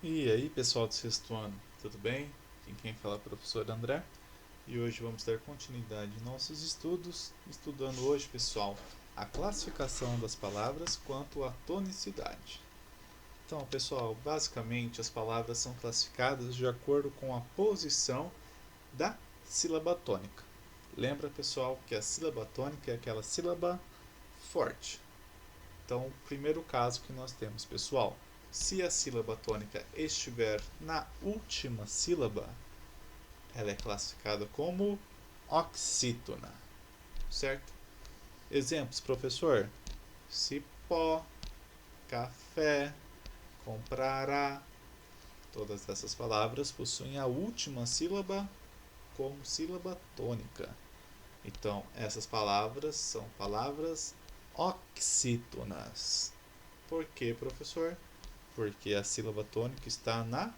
E aí, pessoal do sexto ano, tudo bem? Aqui quem fala é o professor André e hoje vamos dar continuidade em nossos estudos, estudando hoje, pessoal, a classificação das palavras quanto à tonicidade. Então, pessoal, basicamente as palavras são classificadas de acordo com a posição da sílaba tônica. Lembra, pessoal, que a sílaba tônica é aquela sílaba forte. Então, o primeiro caso que nós temos, pessoal, se a sílaba tônica estiver na última sílaba, ela é classificada como oxítona, certo? Exemplos, professor: cipó, café, comprará. Todas essas palavras possuem a última sílaba como sílaba tônica. Então, essas palavras são palavras oxítonas. Por quê, professor? Porque a sílaba tônica está na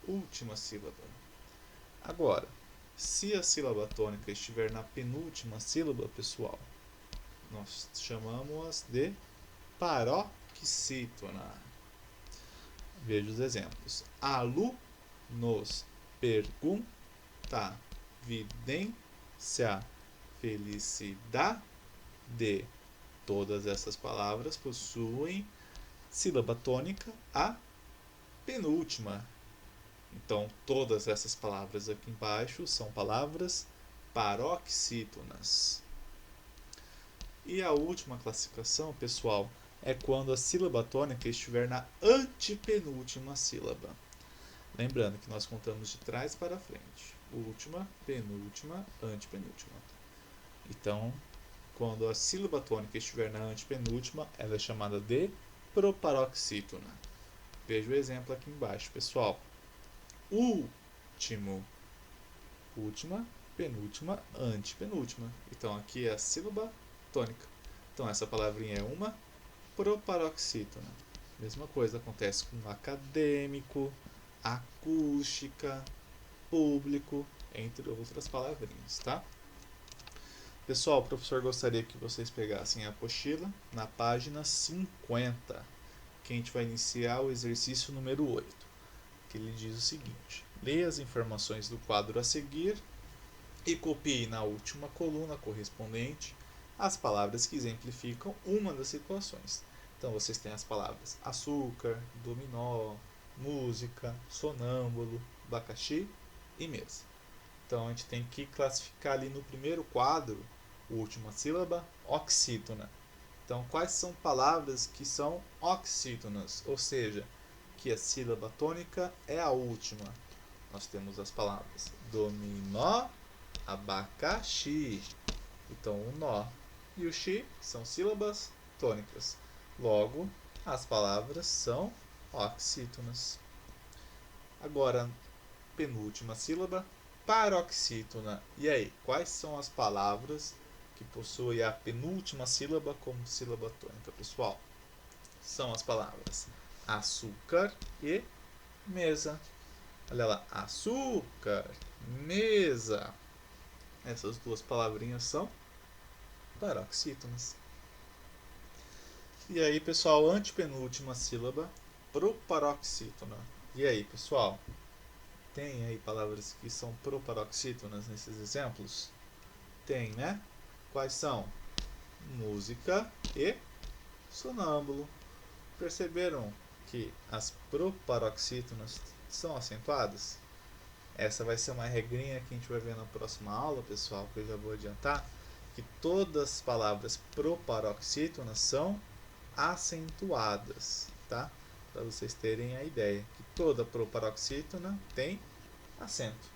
última sílaba. Agora, se a sílaba tônica estiver na penúltima sílaba, pessoal, nós chamamos-as de paroxítona. Veja os exemplos. Alu nos pergunta, vidência, felicidade. Todas essas palavras possuem sílaba tônica a penúltima. Então, todas essas palavras aqui embaixo são palavras paroxítonas. E a última classificação, pessoal, é quando a sílaba tônica estiver na antepenúltima sílaba. Lembrando que nós contamos de trás para frente. Última, penúltima, antepenúltima. Então, quando a sílaba tônica estiver na antepenúltima, ela é chamada de proparoxítona. Veja o exemplo aqui embaixo, pessoal. Último, última, penúltima, antepenúltima. Então aqui é a sílaba tônica. Então essa palavrinha é uma proparoxítona. Mesma coisa acontece com acadêmico, acústica, público, entre outras palavrinhas, tá? Pessoal, o professor gostaria que vocês pegassem a apostila na página 50, que a gente vai iniciar o exercício número 8, que ele diz o seguinte: leia as informações do quadro a seguir e copie na última coluna correspondente as palavras que exemplificam uma das situações. Então vocês têm as palavras açúcar, dominó, música, sonâmbulo, abacaxi e mesa. Então a gente tem que classificar ali no primeiro quadro, última sílaba, oxítona. Então quais são palavras que são oxítonas, ou seja, que a sílaba tônica é a última? Nós temos as palavras dominó, abacaxi. Então o nó e o xi são sílabas tônicas. Logo, as palavras são oxítonas. Agora, penúltima sílaba, paroxítona. E aí, quais são as palavras que possuem a penúltima sílaba como sílaba tônica, pessoal? São as palavras açúcar e mesa. Olha lá, açúcar, mesa. Essas duas palavrinhas são paroxítonas. E aí, pessoal, antepenúltima sílaba, proparoxítona. E aí, pessoal, tem aí palavras que são proparoxítonas nesses exemplos? Tem, né? Quais são? Música e sonâmbulo. Perceberam que as proparoxítonas são acentuadas? Essa vai ser uma regrinha que a gente vai ver na próxima aula, pessoal, que eu já vou adiantar, que todas as palavras proparoxítonas são acentuadas, tá? Para vocês terem a ideia que toda proparoxítona tem acento.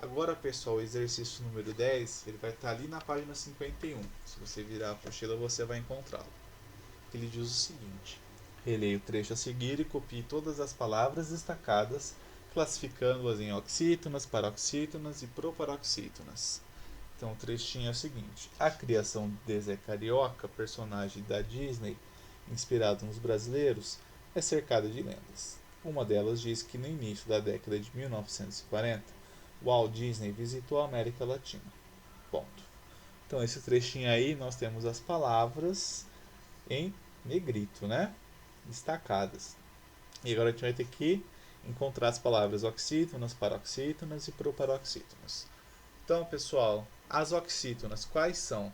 Agora, pessoal, o exercício número 10, ele vai estar ali na página 51. Se você virar a apostila, você vai encontrá-lo. Ele diz o seguinte: releia o trecho a seguir e copie todas as palavras destacadas, classificando-as em oxítonas, paroxítonas e proparoxítonas. Então o trechinho é o seguinte: a criação de Zé Carioca, personagem da Disney, inspirado nos brasileiros, é cercada de lendas. Uma delas diz que no início da década de 1940, Walt Disney visitou a América Latina. Ponto. Então esse trechinho aí nós temos as palavras em negrito, né? Destacadas. E agora a gente vai ter que encontrar as palavras oxítonas, paroxítonas e proparoxítonas. Então, pessoal, as oxítonas quais são?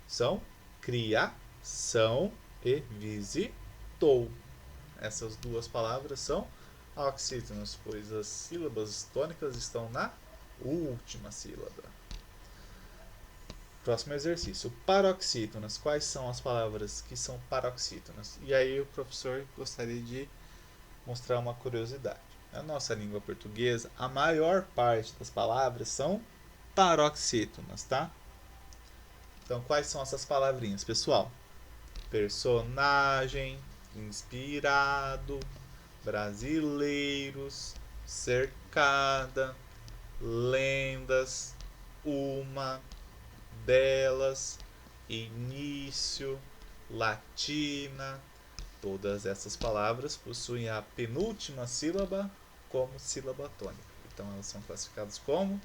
São criação e visitou. Essas duas palavras são oxítonas, pois as sílabas tônicas estão na última sílaba. Próximo exercício. Paroxítonas. Quais são as palavras que são paroxítonas? E aí o professor gostaria de mostrar uma curiosidade. Na nossa língua portuguesa, a maior parte das palavras são paroxítonas, tá? Então, quais são essas palavrinhas, pessoal? Personagem, inspirado, brasileiros, cercada, lendas, uma, delas, início, latina. Todas essas palavras possuem a penúltima sílaba como sílaba tônica. Então elas são classificadas como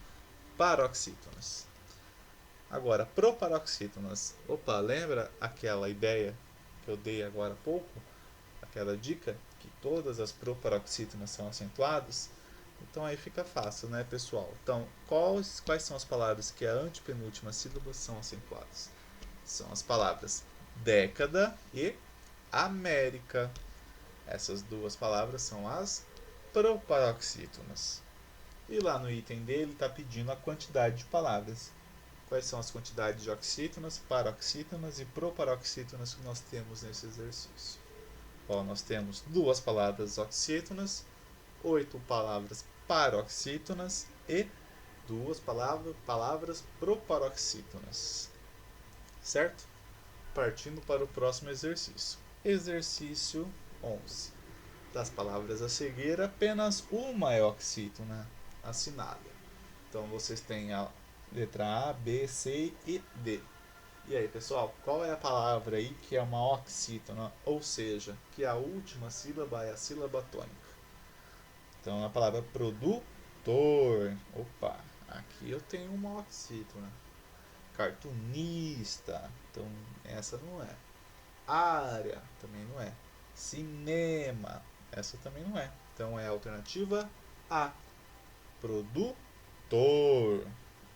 paroxítonas. Agora, proparoxítonas. Opa, lembra aquela ideia que eu dei agora há pouco? Aquela dica que todas as proparoxítonas são acentuadas? Então aí fica fácil, né, pessoal? Então, quais são as palavras que a antepenúltima sílaba são acentuadas? São as palavras década e América. Essas duas palavras são as proparoxítonas. E lá no item dele está pedindo a quantidade de palavras. Quais são as quantidades de oxítonas, paroxítonas e proparoxítonas que nós temos nesse exercício? Bom, nós temos 2 palavras oxítonas, 8 palavras paroxítonas e 2 palavras proparoxítonas. Certo? Partindo para o próximo exercício. Exercício 11. Das palavras a seguir, apenas uma é oxítona assinada. Então vocês têm a letra A, B, C e D. E aí, pessoal, qual é a palavra aí que é uma oxítona? Ou seja, que a última sílaba é a sílaba tônica. Então, a palavra produtor. Opa, aqui eu tenho uma oxítona. Cartunista. Então, essa não é. Área, também não é. Cinema, essa também não é. Então, é a alternativa A. Produtor.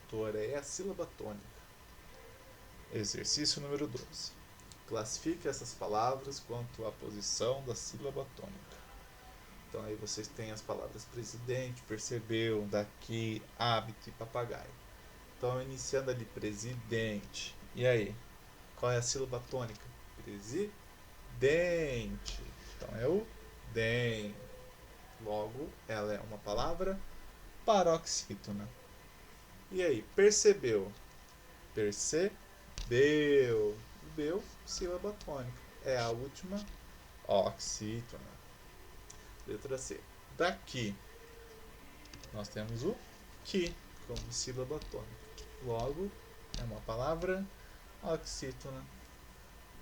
Tor é a sílaba tônica. Exercício número 12. Classifique essas palavras quanto à posição da sílaba tônica. Então aí vocês têm as palavras presidente, percebeu, daqui, hábito e papagaio. Então iniciando ali presidente. E aí? Qual é a sílaba tônica? Presidente. Então é o DEM. Logo, ela é uma palavra paroxítona. E aí? Percebeu? Percebeu. Beu, sílaba tônica. É a última oxítona. Letra C. Daqui. Nós temos o que como sílaba tônica. Logo, é uma palavra oxítona.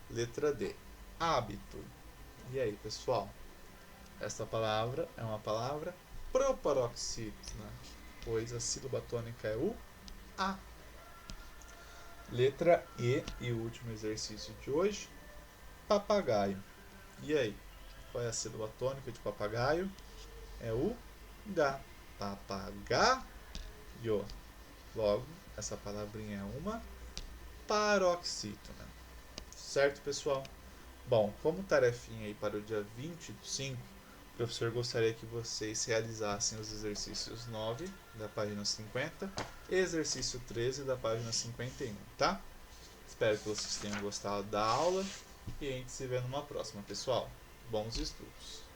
Letra D. Hábito. E aí, pessoal? Esta palavra é uma palavra proparoxítona, pois a sílaba tônica é o A. Letra E o último exercício de hoje, papagaio. E aí, qual é a sílaba tônica de papagaio? É o G. Papagaio. Logo, essa palavrinha é uma paroxítona. Certo, pessoal? Bom, como tarefinha aí para o dia 25, o professor gostaria que vocês realizassem os exercícios 9 da página 50 e exercício 13 da página 51, tá? Espero que vocês tenham gostado da aula e a gente se vê numa próxima, pessoal. Bons estudos!